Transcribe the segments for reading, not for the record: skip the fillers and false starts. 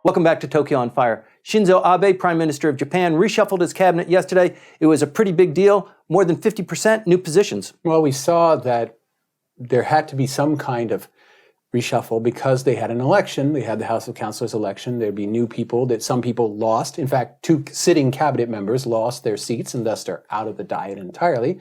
Welcome back to Tokyo on Fire. Shinzo Abe, Prime Minister of Japan, reshuffled his cabinet yesterday. It was a pretty big deal. More than 50% new positions. Well, we saw that there had to be some kind of reshuffle because they had an election. They had the House of Councilors election. There'd be new people that some people lost. In fact, 2 sitting cabinet members lost their seats and thus are out of the Diet entirely.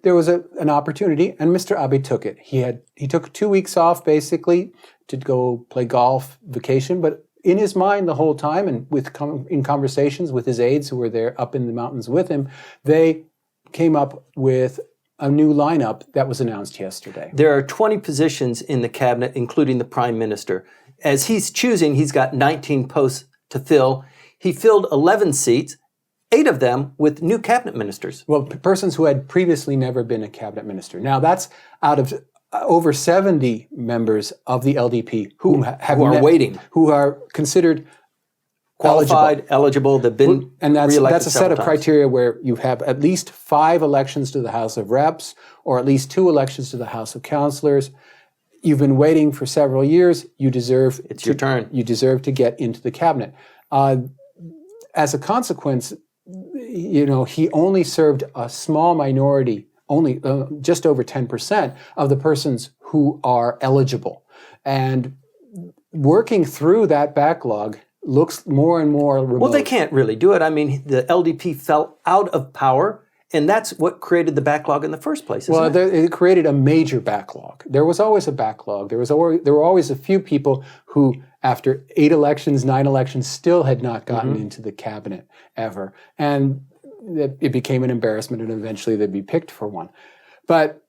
There was an opportunity, and Mr. Abe took it. He took 2 weeks off, basically, to go play golf, vacation, but in his mind the whole time, and in conversations with his aides who were there up in the mountains with him, they came up with a new lineup that was announced yesterday. There are 20 positions in the cabinet, including the Prime Minister. As he's choosing, he's got 19 posts to fill. He filled 11 seats, 8 of them with new cabinet ministers. Well, persons who had previously never been a cabinet minister. Now, that's out of over 70 members of the LDP who are waiting, who are considered qualified, eligible. They've been and that's a set of times. criteria where you have at least 5 elections to the House of Reps or at least 2 elections to the House of Councilors. You've been waiting for several years. You deserve your turn. You deserve to get into the cabinet. As a consequence, he only served a small minority, only just over 10% of the persons who are eligible. And working through that backlog looks more and more remote. Well, they can't really do it. I mean, the LDP fell out of power, and that's what created the backlog in the first place, isn't it? It created a major backlog. There was always a backlog. There were always a few people who, after 8 elections, 9 elections, still had not gotten into the cabinet ever. And it became an embarrassment, and eventually they'd be picked for one. But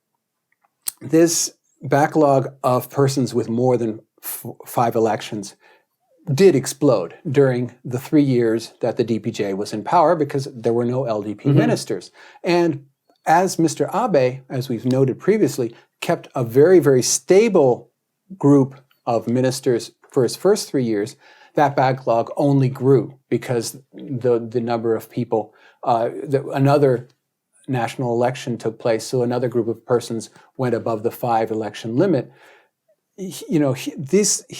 this backlog of persons with more than 5 elections did explode during the 3 years that the DPJ was in power because there were no LDP ministers. And as Mr. Abe, as we've noted previously, kept a very, very stable group of ministers for his first 3 years, that backlog only grew because the number of people, another national election took place, so another group of persons went above the 5 election limit. He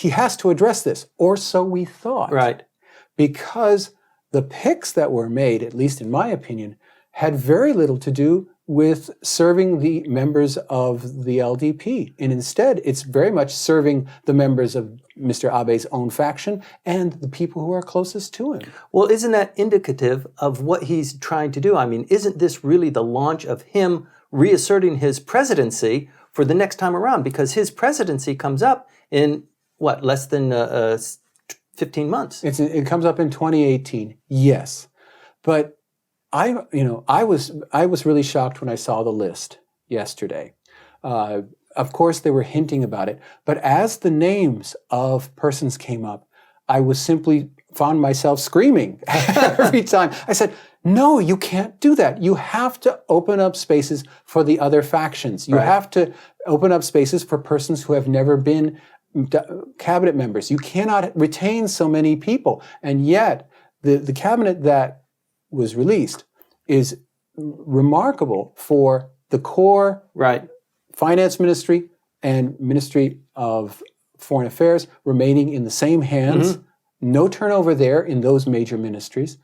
has to address this, or so we thought. Right. Because the picks that were made, at least in my opinion, had very little to do with serving the members of the LDP. And instead, it's very much serving the members of Mr. Abe's own faction and the people who are closest to him. Well, isn't that indicative of what he's trying to do? I mean, isn't this really the launch of him reasserting his presidency for the next time around? Because his presidency comes up in, less than 15 months? It comes up in 2018, yes. But I was really shocked when I saw the list yesterday. Of course, they were hinting about it, but as the names of persons came up, I was simply found myself screaming every time. I said, no, you can't do that. You have to open up spaces for the other factions. You have to open up spaces for persons who have never been cabinet members. You cannot retain so many people. And yet, the cabinet that was released is remarkable for the core finance ministry and Ministry of Foreign Affairs remaining in the same hands. No turnover there in those major ministries.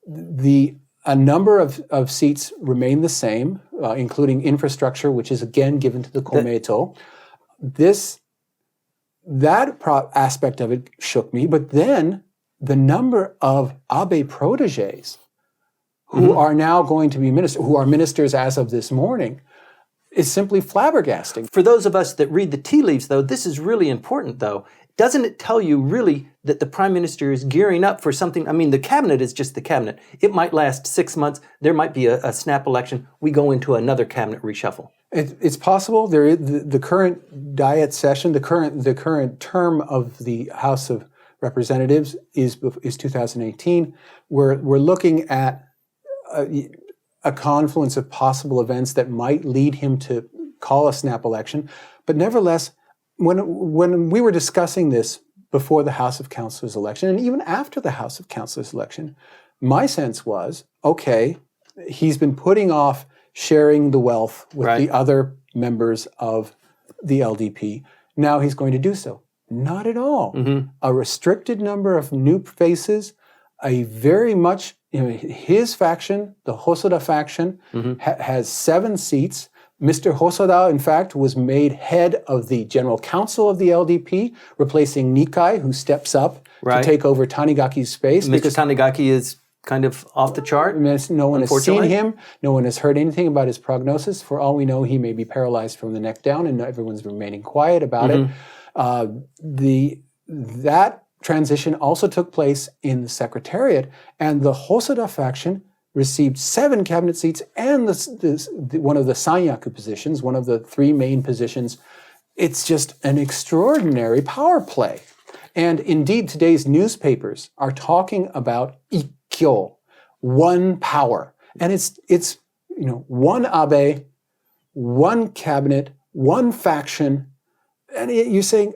A number of seats remain the same, including infrastructure, which is again given to the Komeito. That aspect of it shook me, but then the number of Abe proteges who are now going to be ministers, who are ministers as of this morning, is simply flabbergasting. For those of us that read the tea leaves, though, this is really important, though. Doesn't it tell you really that the Prime Minister is gearing up for something? I mean, the cabinet is just the cabinet. It might last 6 months. There might be a snap election. We go into another cabinet reshuffle. It's possible. There is the current Diet session, the current term of the House of Representatives is 2018. We're looking at a confluence of possible events that might lead him to call a snap election. But nevertheless, when we were discussing this before the House of Councilors election, and even after the House of Councilors election, my sense was, okay, he's been putting off sharing the wealth with the other members of the LDP. Now he's going to do so. Not at all. A restricted number of new faces, a very much, his faction, the Hosoda faction, has 7 seats. Mr. Hosoda, in fact, was made head of the general council of the LDP, replacing Nikai, who steps up to take over Tanigaki's space. Mr. Tanigaki is kind of off the chart. No one has seen him. No one has heard anything about his prognosis. For all we know, he may be paralyzed from the neck down, and everyone's remaining quiet about it. That transition also took place in the Secretariat, and the Hosoda faction received 7 cabinet seats and one of the Sanyaku positions, one of the 3 main positions. It's just an extraordinary power play. And indeed, today's newspapers are talking about ikkyo, one power. And it's one Abe, one cabinet, one faction. And you're saying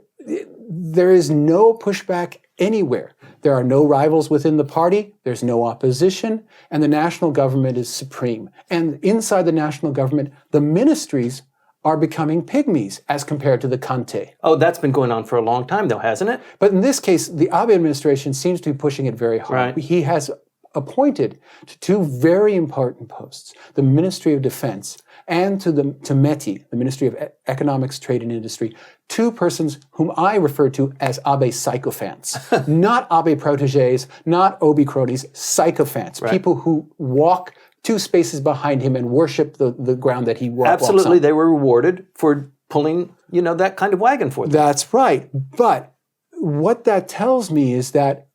there is no pushback anywhere. There are no rivals within the party, there's no opposition, and the national government is supreme. And inside the national government, the ministries are becoming pygmies as compared to the Kante. Oh, that's been going on for a long time, though, hasn't it? But in this case, the Abe administration seems to be pushing it very hard. He has appointed to 2 very important posts, the Ministry of Defense and to METI, the Ministry of Economics, Trade and Industry, 2 persons whom I refer to as Abe sycophants. Not Abe proteges, not Obi cronies, sycophants, people who walk 2 spaces behind him and worship the ground that he walks on. Absolutely, they were rewarded for pulling, that kind of wagon for them. That's right. But what that tells me is that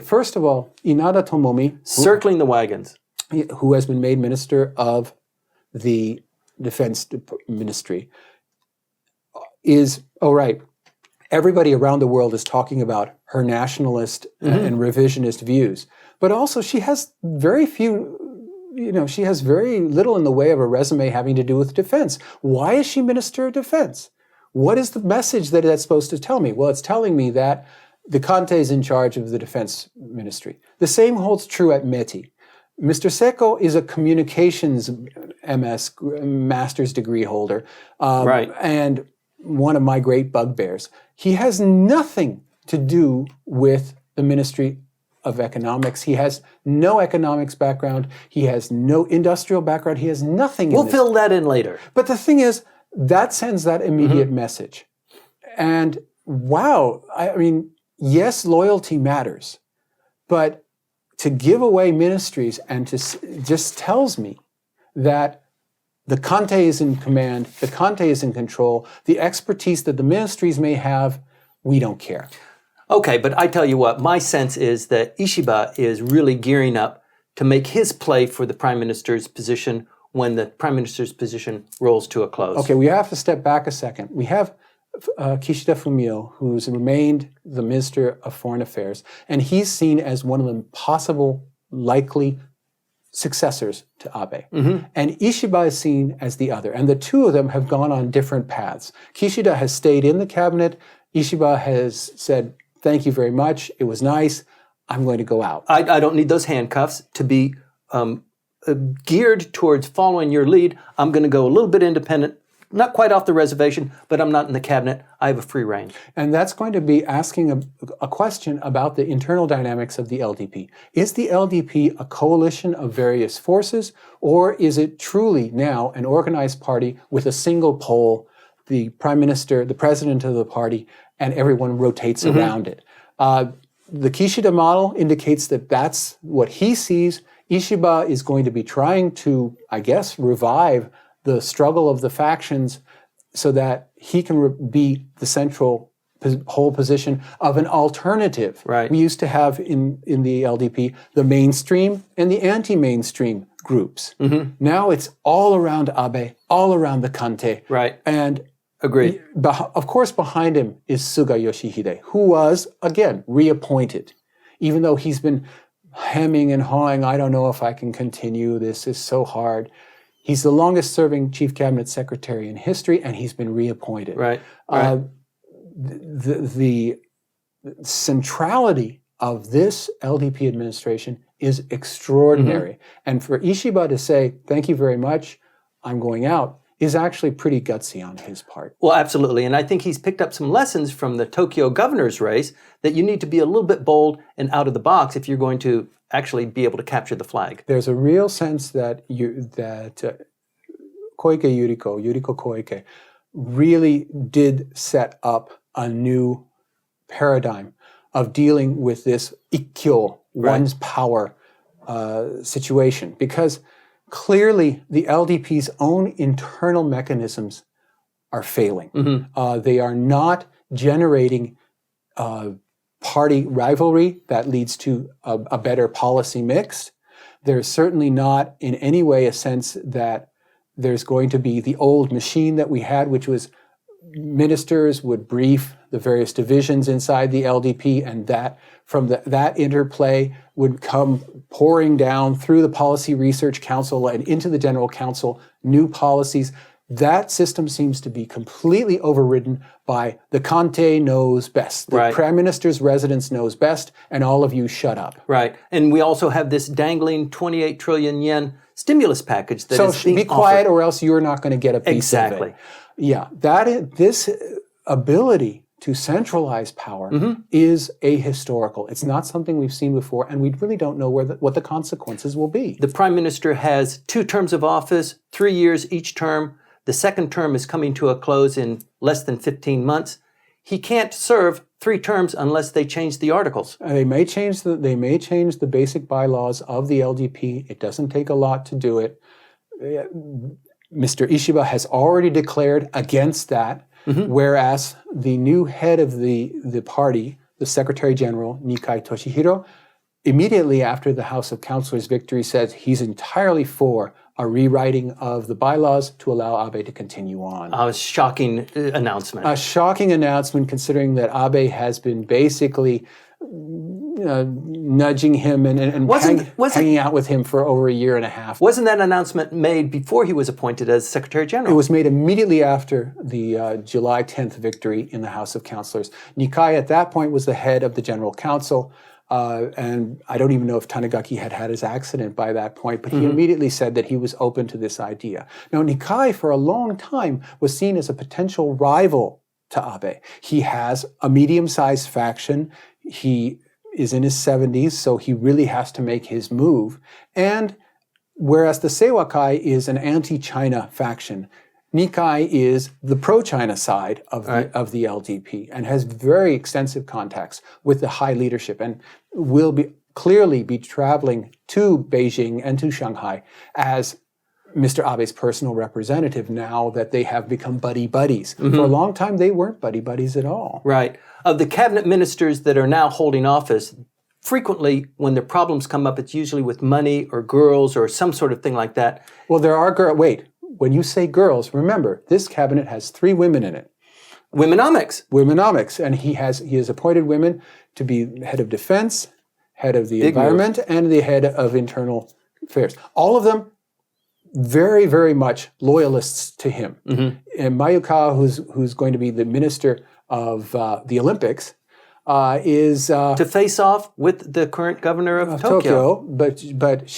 first of all, Inada Tomomi, circling the wagons, who has been made Minister of the Defense Ministry, is, everybody around the world is talking about her nationalist and revisionist views. But also she has very little in the way of a resume having to do with defense. Why is she Minister of Defense? What is the message that that's supposed to tell me? Well, it's telling me that the Kante is in charge of the Defense Ministry. The same holds true at METI. Mr. Seko is a communications MS master's degree holder, and one of my great bugbears. He has nothing to do with the Ministry of Economics. He has no economics background. He has no industrial background. He has nothing. We'll fill that in later. But the thing is, that sends that immediate message. And wow, I mean, yes, loyalty matters, but to give away ministries and just tells me that the Kante is in command, the Kante is in control, the expertise that the ministries may have, we don't care. Okay, but I tell you what, my sense is that Ishiba is really gearing up to make his play for the Prime Minister's position when the Prime Minister's position rolls to a close. Okay, we have to step back a second. We have Kishida Fumio, who's remained the Minister of Foreign Affairs, and he's seen as one of the possible, likely successors to Abe. And Ishiba is seen as the other. And the 2 of them have gone on different paths. Kishida has stayed in the cabinet. Ishiba has said, thank you very much. It was nice. I'm going to go out. I don't need those handcuffs to be geared towards following your lead. I'm going to go a little bit independent, not quite off the reservation, but I'm not in the cabinet. I have a free rein. And that's going to be asking a question about the internal dynamics of the LDP. Is the LDP a coalition of various forces, or is it truly now an organized party with a single pole, the Prime Minister, the President of the party, and everyone rotates around it? The Kishida model indicates that that's what he sees. Ishiba is going to be trying to, I guess, revive the struggle of the factions so that he can be the central whole position of an alternative. We used to have in the LDP the mainstream and the anti-mainstream groups. Now it's all around Abe, all around the Kante. And agreed. Of course, behind him is Suga Yoshihide, who was, again, reappointed, even though he's been hemming and hawing, I don't know if I can continue, this is so hard. He's the longest-serving chief cabinet secretary in history, and he's been reappointed. The centrality of this LDP administration is extraordinary. And for Ishiba to say, thank you very much, I'm going out, is actually pretty gutsy on his part. Well, absolutely. And I think he's picked up some lessons from the Tokyo governor's race that you need to be a little bit bold and out of the box if you're going to actually be able to capture the flag. There's a real sense that Yuriko Koike, really did set up a new paradigm of dealing with this ikkyo, one's power situation, because clearly the LDP's own internal mechanisms are failing. They are not generating party rivalry that leads to a better policy mix. There's certainly not in any way a sense that there's going to be the old machine that we had, which was ministers would brief the various divisions inside the LDP, and that from that interplay would come pouring down through the Policy Research Council and into the General Council, new policies. That system seems to be completely overridden by the Kante knows best. The Prime Minister's residence knows best, and all of you shut up. Right. And we also have this dangling 28 trillion yen stimulus package that is being be quiet offered. Or else you're not going to get a piece of it. Yeah. This ability to centralize power is ahistorical. It's not something we've seen before, and we really don't know what the consequences will be. The Prime Minister has 2 terms of office, 3 years each term. The second term is coming to a close in less than 15 months. He can't serve 3 terms unless they change the articles. They may change the basic bylaws of the LDP. It doesn't take a lot to do it. Mr. Ishiba has already declared against that, whereas the new head of the party, the Secretary General, Nikai Toshihiro, immediately after the House of Councilors' victory said he's entirely for a rewriting of the bylaws to allow Abe to continue on. A shocking announcement. A shocking announcement, considering that Abe has been basically nudging him and hanging out with him for over a year and a half. Wasn't that announcement made before he was appointed as Secretary General? It was made immediately after the July 10th victory in the House of Councilors. Nikai at that point was the head of the General Council. And I don't even know if Tanigaki had his accident by that point, but he immediately said that he was open to this idea. Now, Nikai, for a long time, was seen as a potential rival to Abe. He has a medium-sized faction. He is in his 70s, so he really has to make his move. And whereas the Seiwakai is an anti-China faction, Nikai is the pro-China side of the LDP and has very extensive contacts with the high leadership and will clearly be traveling to Beijing and to Shanghai as Mr. Abe's personal representative now that they have become buddy-buddies. For a long time, they weren't buddy-buddies at all. Right. Of the cabinet ministers that are now holding office, frequently when the problems come up, it's usually with money or girls or some sort of thing like that. Well, there are girls. Wait. When you say girls, remember, this cabinet has 3 women in it. Womenomics. And he has appointed women to be head of defense, head of the environment, and the head of internal affairs. All of them very, very much loyalists to him. And Mayuka, who's going to be the minister of the Olympics, is... to face off with the current governor of Tokyo. But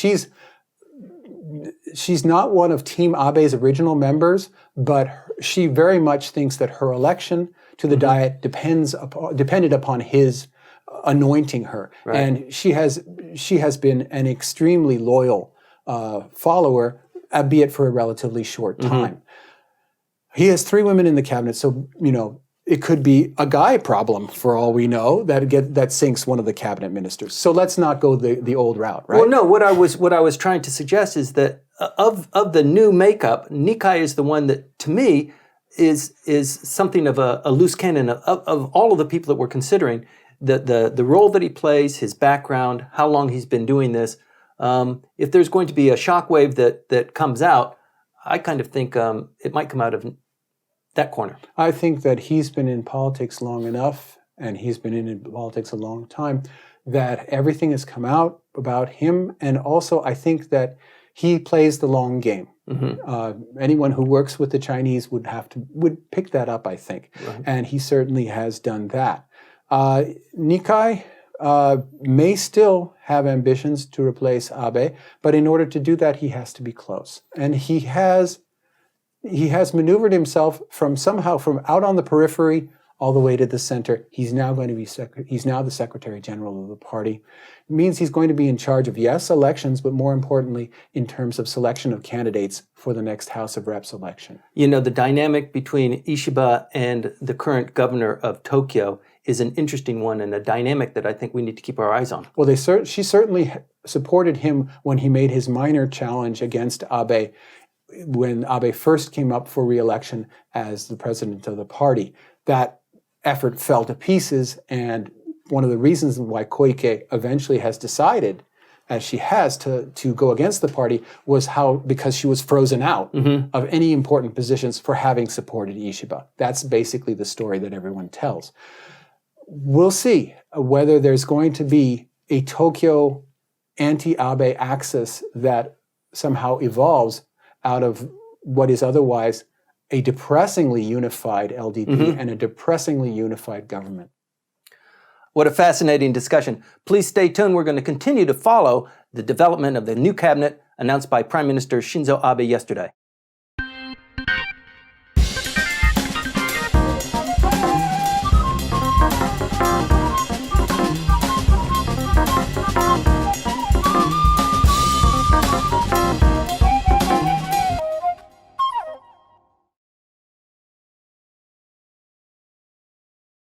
she's not one of Team Abe's original members, but she very much thinks that her election to the Diet depended upon his anointing her. Right. And she has been an extremely loyal follower, albeit for a relatively short time. He has 3 women in the cabinet, so, it could be a guy problem for all we know that sinks one of the cabinet ministers. So let's not go the old route, right? Well, no. What I was trying to suggest is that of the new makeup, Nikai is the one that, to me, is something of a loose cannon of all of the people that we're considering. The role that he plays, his background, how long he's been doing this. If there's going to be a shockwave that comes out, I kind of think it might come out of that corner. I think that he's been in politics long enough, and he's been in politics a long time, that everything has come out about him. And also, I think that he plays the long game. Anyone who works with the Chinese would pick that up, I think. Right. And he certainly has done that. Nikai may still have ambitions to replace Abe, but in order to do that, he has to be close. And he has he has maneuvered himself from out on the periphery all the way to the center. He's now going to be he's now the Secretary General of the party. It means he's going to be in charge of, yes, elections, but more importantly, in terms of selection of candidates for the next House of Reps election. You know, the dynamic between Ishiba and the current governor of Tokyo is an interesting one, and a dynamic that I think we need to keep our eyes on. Well, she certainly supported him when he made his minor challenge against Abe when Abe first came up for re-election as the president of the party. That effort fell to pieces, and one of the reasons why Koike eventually has decided, as she has, to go against the party was because she was frozen out of any important positions for having supported Ishiba. That's basically the story that everyone tells. We'll see whether there's going to be a Tokyo anti-Abe axis that somehow evolves out of what is otherwise a depressingly unified LDP and a depressingly unified government. What a fascinating discussion. Please stay tuned. We're going to continue to follow the development of the new cabinet announced by Prime Minister Shinzo Abe yesterday.